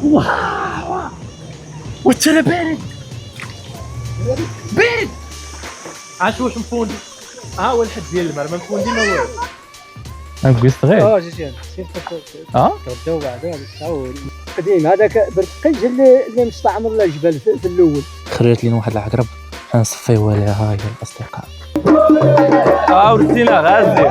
واه والترى بارد بارد. عاش واش مفوندي؟ ها هو الحد ديال الماء ما مفوندي ما والو. نقول صغير جيجي اه تغداو بعدا نتصاور قديم هذاك برقيج اللي مستعمر الجبل في الاول. خرجت لنا واحد العقرب حنصفيوها لها هي الاصدقاء. ولدينا غازي.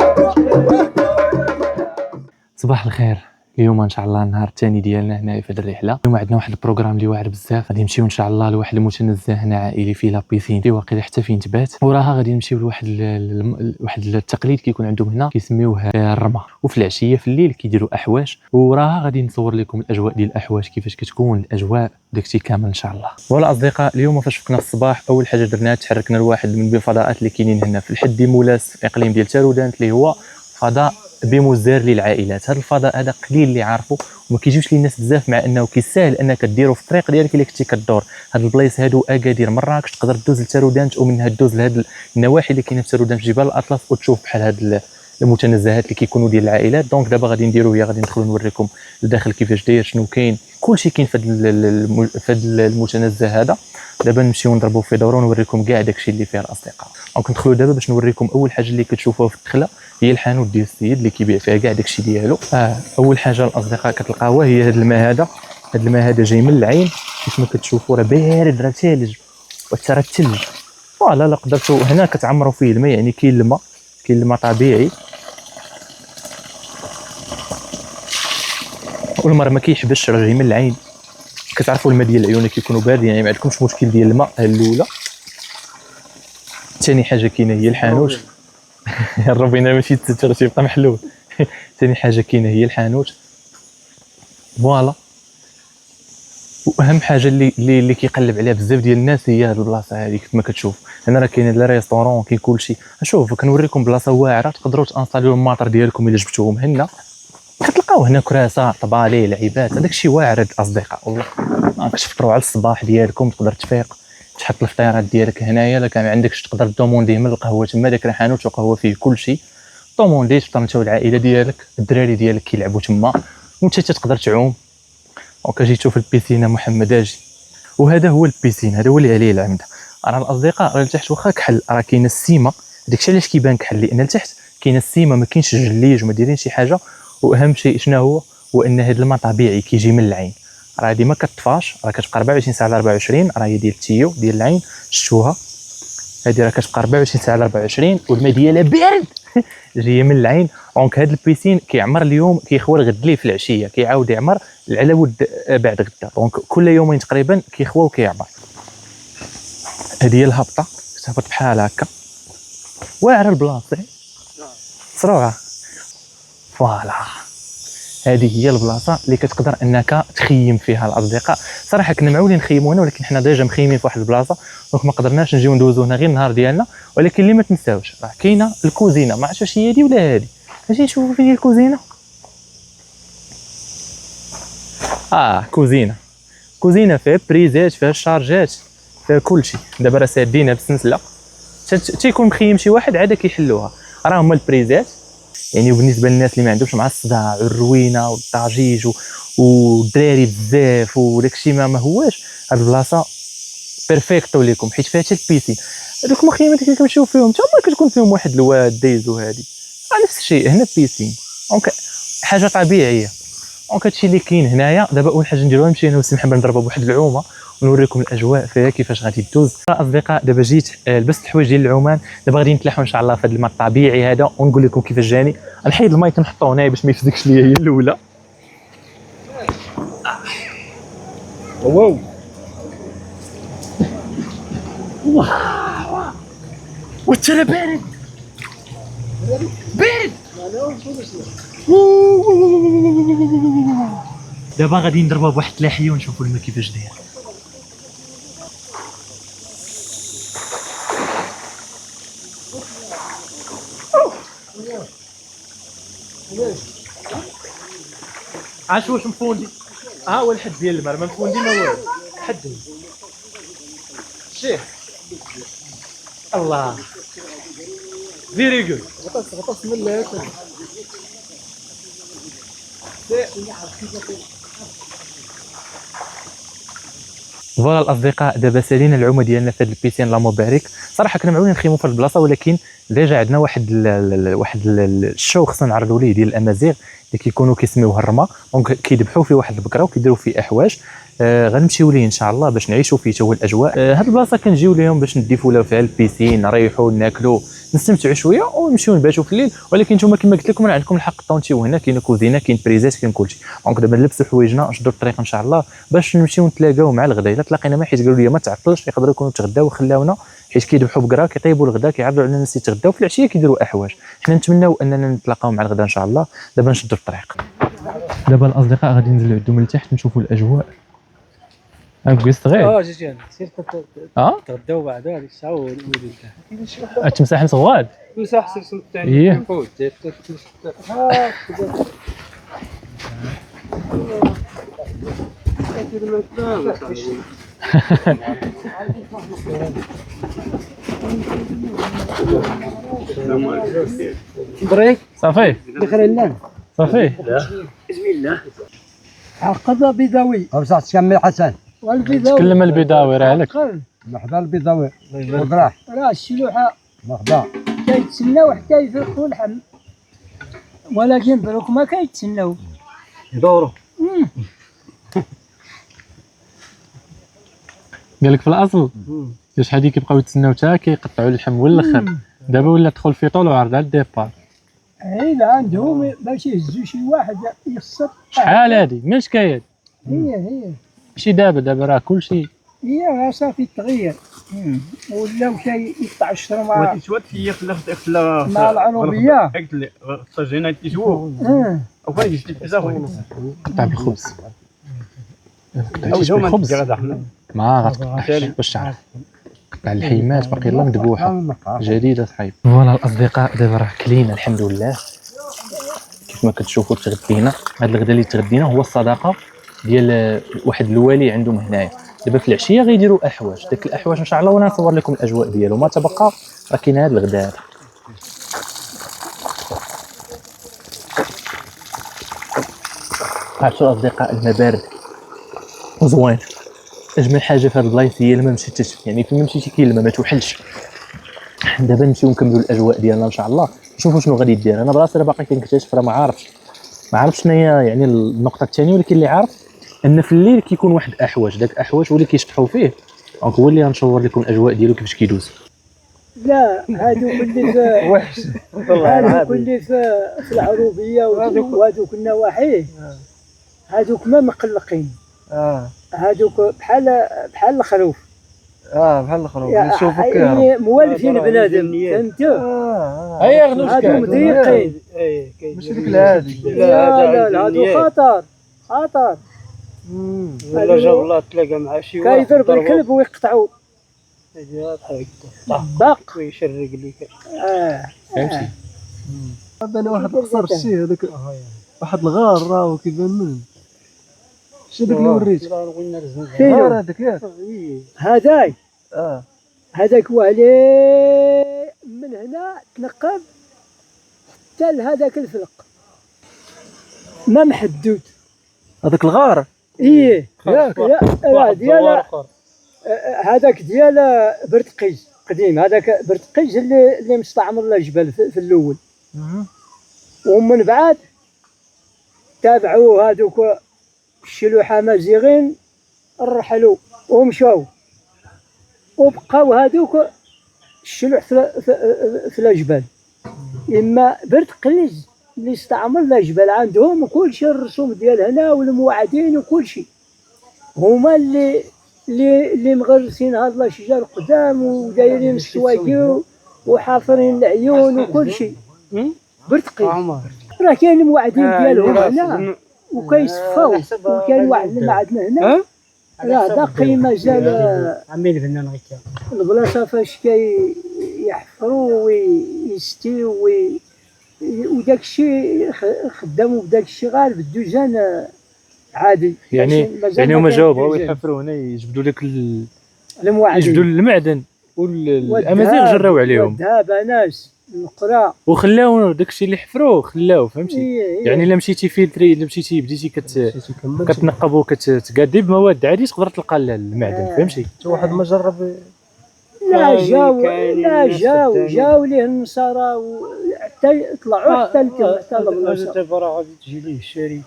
صباح الخير. اليوم ان شاء الله النهار الثاني ديالنا هنا في هذه الرحله. اليوم عندنا واحد البروغرام اللي واعر بزاف. غادي نمشيو ان شاء الله لواحد المتنزه هنا عائلي فيه لابيسين في واقيلا حتى فين تبات. وراها غادي نمشيو لواحد واحد التقليد كيكون عندهم هنا كيسميوه الرمى. وفي العشيه في الليل كيديروا احواش. وراها غادي نصور لكم الاجواء ديال الاحواش كيفاش كتكون الاجواء داكشي كامل ان شاء الله. فوالا اصدقاء اليوم فاش فقنا في الصباح اول حاجه درناها تحركنا لواحد من الفضاءات اللي كاينين هنا في الحد مولاس في اقليم ديال تارودانت اللي هو فضاء بمزار للعائلات. هذا الفضاء هذا قليل اللي عارفه وما كيجيوش للناس بزاف مع انه كيسهل انك ديرو في الطريق ديالك الا كنتي كدور. هاد البلايص هادو اكادير مراكش تقدر دوز لتارودانت ومنها دوز لهاد النواحي اللي كاينه في تارودانت في جبال الاطلس وتشوف بحال هاد المتنزهات اللي كيكونوا ديال العائلات. دونك دابا غادي نديرو هي غادي ندخلوا نوريكم لداخل كيفاش داير شنو كاين كلشي كاين في هاد المتنزه هذا. دابا نمشيو نضربوا في دوره ونوريكم كاع داكشي اللي فيه الاصدقاء. دونك ندخلوا دابا باش نوريكم اول حاجه اللي كتشوفوها في الدخله هي الحانوت ديال السيد اللي كيبيع فيها كاع داكشي ديالو. اول حاجه الاصدقاء كتلقاوها هي هذا الماء هذا. هذا الماء هذا جاي من العين كيف ما كتشوفوا راه بارد راه ثلج وترى الثلج. فوالا لا قدرتوا هنا كتعمروا فيه الماء يعني كاين الماء طبيعي والماء ما كيحبسش راه جاي من العين. كتعرفوا الماء ديال العيون كيكونوا باردين يعني ما عندكمش مشكل ديال الماء. الاولى ثاني حاجه كاينه هي الحانوت. الروبينه ماشي تستر تيبقى محلول. ثاني حاجه كاينه هي الحانوت. فوالا واهم حاجه اللي كيقلب عليها بزاف ديال الناس هي هاد البلاصه هذه. كما كتشوف هنا راه كاين لي ريستورون كاين كلشي. شوف كنوريكم بلاصه واعره تقدروا تانستاليو الماطر ديالكم الا جبتوهم هنا. كتلقاو هنا كراسه طبالي لعيبات هذاك الشيء واعر الاصدقاء والله. كتفطروا على الصباح ديالكم تقدر تفيق تحط الفطيرات ديالك هنايا. الا كان ما عندكش تقدر دومونديه من القهوه تما داك الحانوت وقهوه فيه كلشي. دوموندي تفطر انت والعائله ديالك الدراري ديالك كيلعبوا تما وانت تقدر تعوم. وكاجي تشوف البيسينه محمد اجي. وهذا هو البيسين هذا هو اللي عليه العمده. راه الاصدقاء راه لتحت واخا كحل راه كاينه السيمه. داكشي علاش كيبان كحل لان لتحت كاينه السيمه ما كاينش جليج وما دايرين شي حاجه. واهم شيء شنو هو ان هذا الماء طبيعي كيجي من العين. راه هذه ما كتطفاش راه كتبقى 24 ساعه على 24. راه هي ديال التيو ديال العين شفتوها هذه راه كتبقى 24 ساعه على 24 والماء ديالها بارد. جايه من العين. دونك هذا البيسين كيعمر اليوم كيخوى الغد ليه في العشيه كيعاود يعمر على ود بعد غدا. دونك كل يومين تقريبا كيخوى وكيعمر. هذه هي الهبطه كتهبط بحال هكا واعره البلاصه صراحه. فوالا هذه هي البلاصه اللي كتقدر انك تخيم فيها الاصدقاء. صراحه كنا معولين نخيموا هنا ولكن حنا ديجا مخيمين في واحد البلاصه دونك ما قدرناش نجيو ندوزو هنا غير النهار ديالنا. ولكن اللي ما تنساوش راه كاينه الكوزينه ما عرفتش واش هي هذه ولا هذه. اجي نشوفوا فين هي الكوزينه. كوزينه فيها بريزات فيها الشارجات فيها كلشي. دابا راه سادينها بالسلسله تيكون مخيم شي واحد عاد كيحلوها. راه هما البريزات يعني. وبالنسبه للناس اللي ما عندهمش مع الصداع والروينه والضجيج والدراري بزاف وداكشي ما هواش هاد البلاصه بيرفيكتو ليكم حيت فيها حتى البيسين. هذوك المخيمات اللي كنمشيو فيهم حتى هما كتكون فيهم واحد الواد دايزو هادي نفس الشيء هنا بيسين. دونك حاجه طبيعيه. دونك هادشي اللي كاين هنايا. دابا اول حاجه نديروها نمشي انا وسي محمد نضربوا بواحد العومه ونوريكم الاجواء فيها كيفاش غادي تدوز. اصدقاء دابا جيت لبست الحوايج ديال العومان. دابا غادي نتلاحوا ان شاء الله في هذا الماء الطبيعي هذا ونقول لكم كيفاش جاني. نحيد المايك نحطوه هنايا باش ما يفزكش ليا هي الاولى. واو واه والترى بارد بارد. دابا غادي نضربها بواحد التلاحيه ونشوفوا الماء كيفاش داير. عاش واش مفوندي؟ ها هو الحد ديال الماء ما مفوندي ما والو. حد شيخ الله فيري جود. غطس من الله فوالا الاصدقاء دابا سالينا العومه ديالنا في هذا البيسين لا مبارك. صراحه كنا معولين نخيموا في هذه البلاصه، ولكن ديجا عندنا واحد الشو خصنا نعرضوا ليه ديال الامازيغ اللي كيكونوا كيسميوه الرما، دونك كيذبحوا فيه واحد البكره وكيديروا فيه احواش. غنمشيو ليه ان شاء الله باش نعيشوا فيه حتى هو الاجواء. هاد البلاصه كنجيو ليهم باش نديفولاو فيها البيسين، نريحوا ناكلوا نستمتعوا شويه ونمشيو نباتوا في الليل. ولكن نتوما كما قلت لكم راه عندكم الحق طونتيو هنا، كاين كوزينه كاين بريزات كاين كلشي. دونك دابا نلبسوا حوايجنا نشدوا الطريق ان شاء الله باش نمشيو نتلاقاو مع الغداء. الا تلاقينا ما حيت قالوا لي ما تعطلش يقدروا يكونوا تغداو وخلاونا، حيت كيذبحوا بقره كيطيبوا الغداء كيعرضوا على الناس يتغداو في العشيه كيديروا احواج. حنا نتمناو اننا نتلاقاو مع الغداء ان شاء الله. دابا نشدوا الطريق. دابا الاصدقاء غادي ننزلوا عندهم لتحت نشوفوا الاجواء. جلست غير جيت سير اه تغداو بعدا هذيك الساعه وليد التمساح صغاد مساح سلسله تاع إيه. الفوت بريك صافي بخير الله صافي بسم الله عقبه بيضاوي بصح تكمل حسن والبيضاوي تكلم البيضاوي راه عليك. مرحبا البيضاوي وضراح راه الشلوحه مرحبا كيتسناو حتى يفرقوا اللحم، ولكن دروك ما كيتسناو يدوروا قال لك في الاصل شحال هادي كيبقاو يتسناو حتى كيقطعوا اللحم ولا الاخر. دابا ولا تدخل في طول وعرض على الديبار. عيل عندهم باش يهزوا شي واحد يخسر شحال هادي ما شكايات هي ماشي دابا راه كلشي هي راه صافي تغير ولاو يقطع الشر مع وتسوات هي في مع العروبيه قلت لي صجينا تيسوو وكان يجي تزاوي قطع بالخبز. او قطعتيش هما بالخبز غدا ما غتقطعش باش تعرف. قطع الحيمات باقي لا مذبوحه مقطع جديده صحيب. فوالا الاصدقاء دابا راه كلينا الحمد لله كيف ما كتشوفوا تغدينا. هذا الغداء اللي تغدينا هو الصدقه ديال واحد الوالي عندهم هنايا. دابا في العشيه غيديروا احواج، داك الاحواج ان شاء الله وانا نصور لكم الاجواء ديالو. ما تبقى راه كاين هذا الغداء هذا. عرفتوا الاصدقاء المبارد زوين. اجمل حاجه في هاد البلايص هي ما مشيتش، يعني فين ما مشيتي كاين الماء ما توحلش. دابا نمشيو نكملوا الاجواء ديالنا ان شاء الله نشوفوا شنو غادي يدير. انا براسي راه باقي كنكتشف راه ما عارفش شنو هي يعني النقطه الثانيه، ولكن اللي عارف ان في الليل كيكون واحد احواج، داك احواج هو اللي كيشطحوا فيه. دونك هو اللي غنصور لكم الاجواء ديالو كيفاش كيدوز. لا هادوك اللي في وحش هادوك اللي في العروبيه وهادوك النواحي هادوك ما مقلقين. هادوك بحال الخروف. بحال الخروف نشوفوا يعني موالفين بنادم فهمت. هيا غنوش هادو مضيقين ماشي ديك الهادي لا هادو خطر ولا جا والله تلاقى مع شي واحد كيضرب الكلب ويقطعوا باق ويشرق ليك فهمتي. انا واحد قصر الشي هذاك واحد الغار راهو كيبان من شنو داك اللي وريت هذاك ياك هذاك هذاك وعليه من هنا تنقب حتى لهذاك الفلق ما محدود. هذاك الغار ايه ياك لا ديال هذاك ديال برتقيز قديم. هذاك برتقيز اللي مستعمر الجبل في الاول، ومن بعد تابعوا هذوك الشلوحه مازيغين رحلوا ومشاو وبقاو هذوك الشلوح في الجبل. اما برتقيز اللي استعمر الجبل عندهم وكل شيء الرسوم ديال هنا والموعدين وكل شيء. هما اللي مغرسين هاد الاشجار قدام ودايرين السواكي وحافرين العيون وكل شيء. برتقيز راه كاين الموعدين ديالهم هنا وكيصفاو، وكاين واحد المعدن هنا راه باقي مازال عمي الفنان غيكا البلاصه فاش كيحفروا ويستيو وداك الشيء خداموا بداك الشيء غير بالدوزان عادي. يعني هما جاوا بغاو يحفروا هنا يجبدوا لك المعدن يجبدوا المعدن والامازيغ جراو عليهم. والذهب ناس القرى وخلاو داكشي اللي حفروه خلاوه فهمتي. هي يعني الا مشيتي فيلتري، الا مشيتي بديتي كتنقب وكتقادي بمواد عادي تقدر تلقى المعدن فهمتي. حتى واحد ما جرب. جاو ليه النصارى حتى طلعوا حتى حتى لبنان. دابا راه غادي تجي ليه الشركه.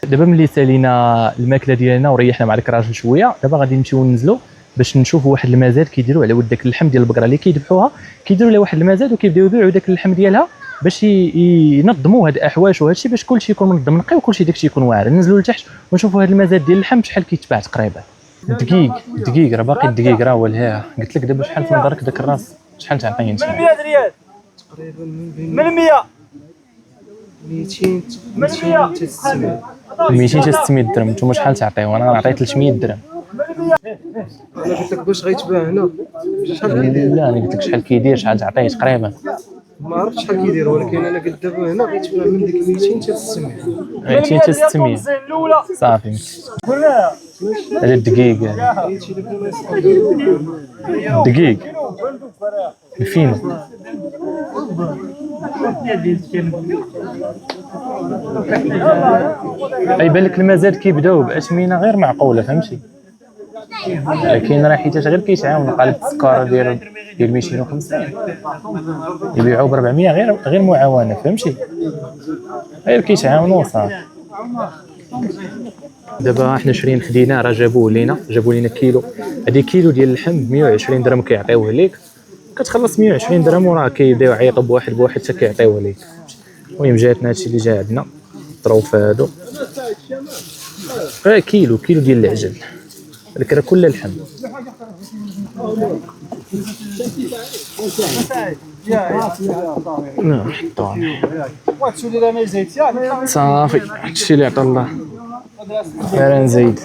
دابا ملي سالينا الماكله ديالنا وريحنا مع الكراج شويه، دابا غادي نمشيو ننزلوا باش نشوفوا واحد المزاد كيديروا على ود داك اللحم ديال البقره اللي كيذبحوها، كيديروا لها واحد المزاد وكيبداو يبيعوا داك اللحم ديالها باش ينظموا هاد الاحواش وهذا الشيء باش كلشي يكون منظم نقي وكلشي داكشي يكون واعر. ننزلوا لتحت ونشوفوا هاد المزاد ديال اللحم شحال كيتباع تقريبا. دقيق راه باقي الدقيق راه هو لها. قلت لك دابا شحال في نظرك داك الراس شحال تعطيني انت؟ 100 ريال تقريبا من 100 200 حتى 600. 200 حتى 600 درهم. نتوما شحال تعطيو؟ انا غنعطي 300 درهم. انا قلت لك باش غيتباع هنا لا انا قلت لك شحال كيدير شحال تعطيه تقريبا. ما عرفتش شحال كيدير، ولكن انا قلت دابا هنا غيتباع من ديك 200 حتى 600. 200 حتى 600 صافي. هذا الدقيق دقيق فين يبان لك المزاد كيبداو باثمنه غير معقوله فهمتي. لكن راه حيتاش غير كيتعاونوا قالب السكر ديال 250 يبيعوا ب 400 غير معاونه فهمتي. غير كيتعاونوا صافي. دابا حنا شرين خدينا راه جابوه لينا كيلو. هذه كيلو ديال اللحم ب 120 درهم كيعطيوه ليك. كتخلص 120 درهم وراه كيبداو يعيطوا بواحد حتى كيعطيوه ليك. المهم جاتنا هادشي اللي جا عندنا طروف هادو كيلو ديال العجل. هذاك راه كله لحم. صافي هادشي اللي عطا الله غير نزيد.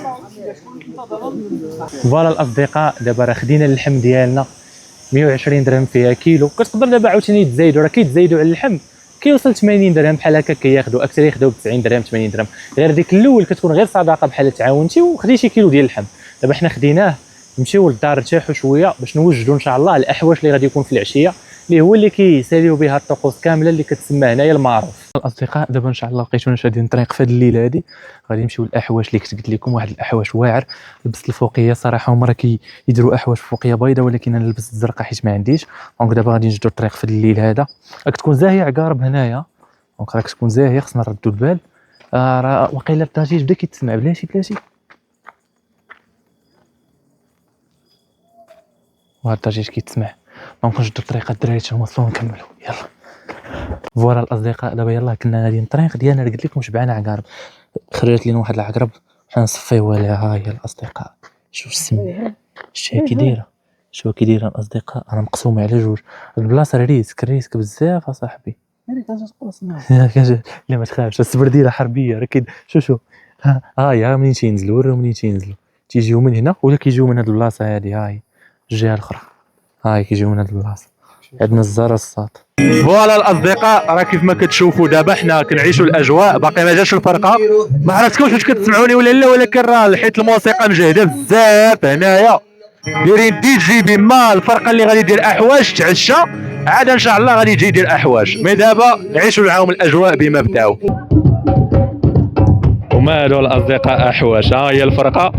فوالا الاصدقاء دابا راه خدينا اللحم ديالنا 120 درهم فيها كيلو. كتقدر دابا عاوتاني تزايدوا، راه كيتزايدوا على اللحم كيوصل 80 درهم بحال هكا كياخذوا اكثر ياخذوا ب 90 درهم 80 درهم. غير ديك الاول كتكون غير صدقه بحال تعاونتي وخديتي كيلو ديال اللحم. دابا حنا خديناه نمشيو للدار نرتاحوا شويه باش نوجدوا ان شاء الله الاحواش اللي غادي يكون في العشيه اللي هو اللي كيساليو بها الطقوس كامله اللي كتسمى هنايا المعروف. الاصدقاء دابا ان شاء الله لقيتونا شادين الطريق في هذه الليله هذه غادي نمشيو للاحواش اللي كنت قلت لكم. واحد الاحواش واعر. لبست الفوقيه صراحه هما راه كيديروا احواش فوقيه بيضاء ولكن انا لبست الزرقاء حيت ما عنديش. دونك دابا غادي نجدوا الطريق في الليل هذا. راك تكون زاهيه عقارب هنايا. دونك راك تكون زاهيه خصنا نردوا البال. راه واقيلا الضجيج بدا كيتسمع بلاتي وهذا الضجيج كيتسمع. دونك نجدوا الطريقه الدراري حتى نوصلوا ونكملوا. يلا فوالا الاصدقاء دابا يلاه كنا غاديين الطريق ديالنا قلت لكم شبعنا عقارب. خرجت لينا واحد العقرب حنا نصفيوها لها. ها هي الاصدقاء شوف السميه شتي كي دايره الاصدقاء. انا مقسومه على جوج. البلاصه ريسك بزاف اصاحبي. لا ما تخافش السبرديله حربيه راه شوف ها منين تينزلوا وراهم منين تينزلوا. تيجيو من هنا ولا كيجيو من هاد البلاصه هادي. هاي الجهه الاخرى كيجيو من هاد البلاصه. عندنا الزهر الساط. فوالا الاصدقاء راه كيف ما كتشوفوا دابا حنا كنعيشوا الاجواء. باقي ما جاش الفرقه. ما عرفتكمش واش كتسمعوني ولا لا، ولكن راه حيت الموسيقى مجهده بزاف هنايا دايرين دي جي بما الفرقه اللي غادي دير احواش تعشى عاد ان شاء الله غادي يجي يدير احواش. مي دابا نعيشوا معاهم الاجواء بما بداو. وما هادو الاصدقاء احواش. ها هي الفرقه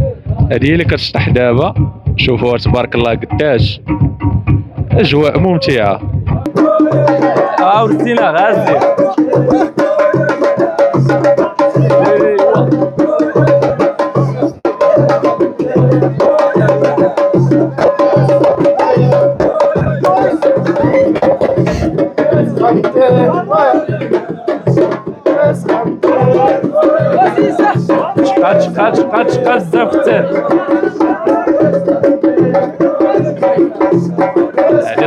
هذه اللي كتشطح دابا. شوفوا تبارك الله قداش اجواء ممتعه. ورسينا غازي شقات بزاف هادي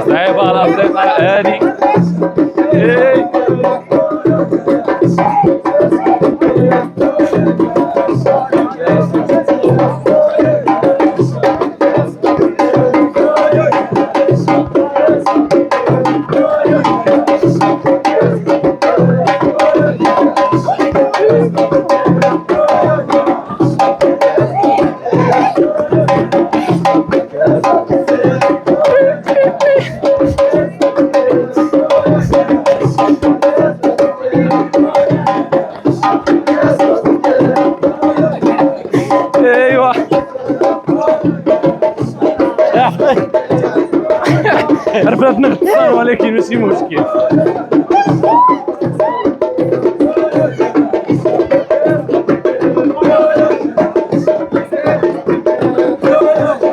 صعيبه الاصدقاء هادي. فاتنا غطسان ولكن ماشي مشكل.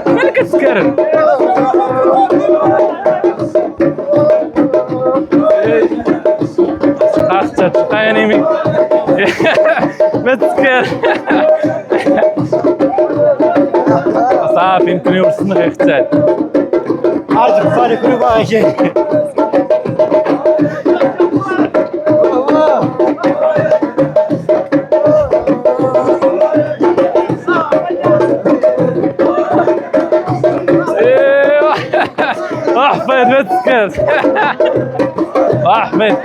مالك كتسكرن؟ اختي تلقاني ما تسكر. صافي يمكن يوصلنا غير اختي. عاجب فارق كل باغي شيء. احمد ما تسكت. احمد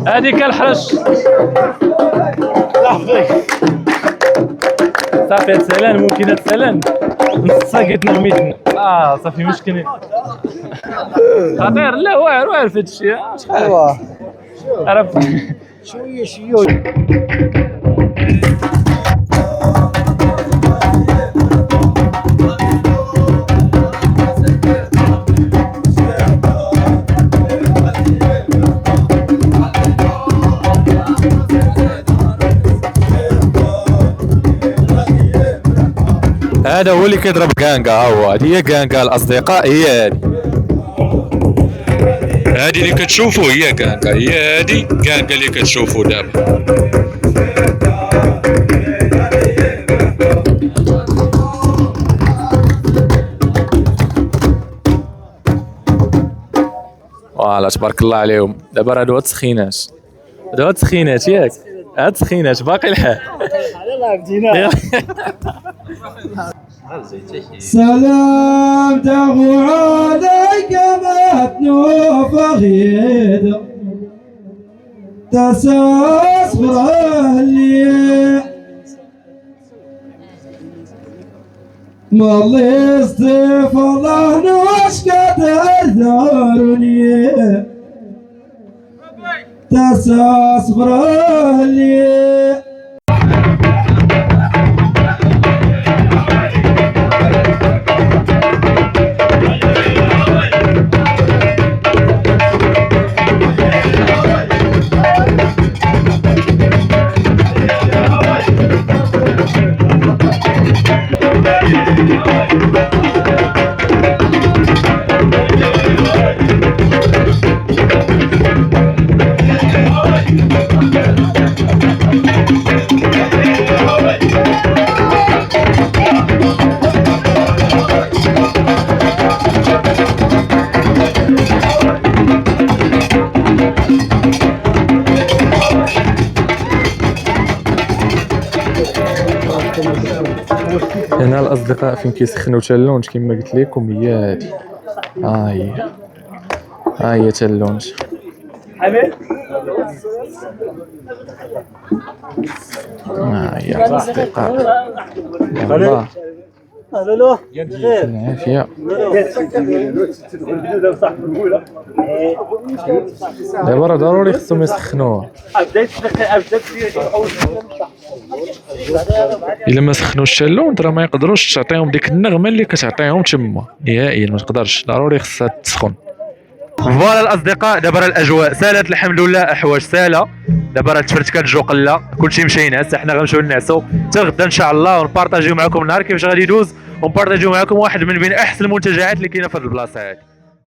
هذيك الحرش. صافي تسالان ممكن تسالان نص ساقط نغميتنا. صافي مشكل خطير. لا واعر في هذا الشيء. ايوا عرفت شويه شويه. هذا هو اللي كيضرب كانكا. ها هو هذه هي كانكا الاصدقاء. هي هذه اللي كتشوفوا هي كانكا. هي هذه كانكا اللي كتشوفوا دابا. فوالا تبارك الله عليهم. دابا راه هادو التسخينات. هادو التسخينات ياك. هاد التسخينات باقي الحال. سلام تغو عليك متنو فغيد تساس برهلي مالي استيف الله نوش كدر دارني تساس برهلي. هنا الاصدقاء فين كيسخنوا تالونج كما قلت لكم. هي هذه. ها هي تالونج. هي الاصدقاء. والله الو خير العافيه. دابا راه ضروري خصهم يسخنوها. الا ما سخنوش التالون راه ما يقدروش تعطيهم ديك النغمه اللي كتعطيهم تما نهائيا. ما تقدرش، ضروري خصها تسخن. فوالا الاصدقاء دابا راه الاجواء سالت الحمد لله. احواج ساله دابا راه تفرتكات الجو قله. كلشي مشى ينعس. حنا غنمشيو نعسو حتى غدا ان شاء الله ونبارطاجيو معكم النهار كيفاش غادي يدوز ونبارطاجيو معكم واحد من بين احسن المنتجعات اللي كاينه في هذه البلاصه هذه.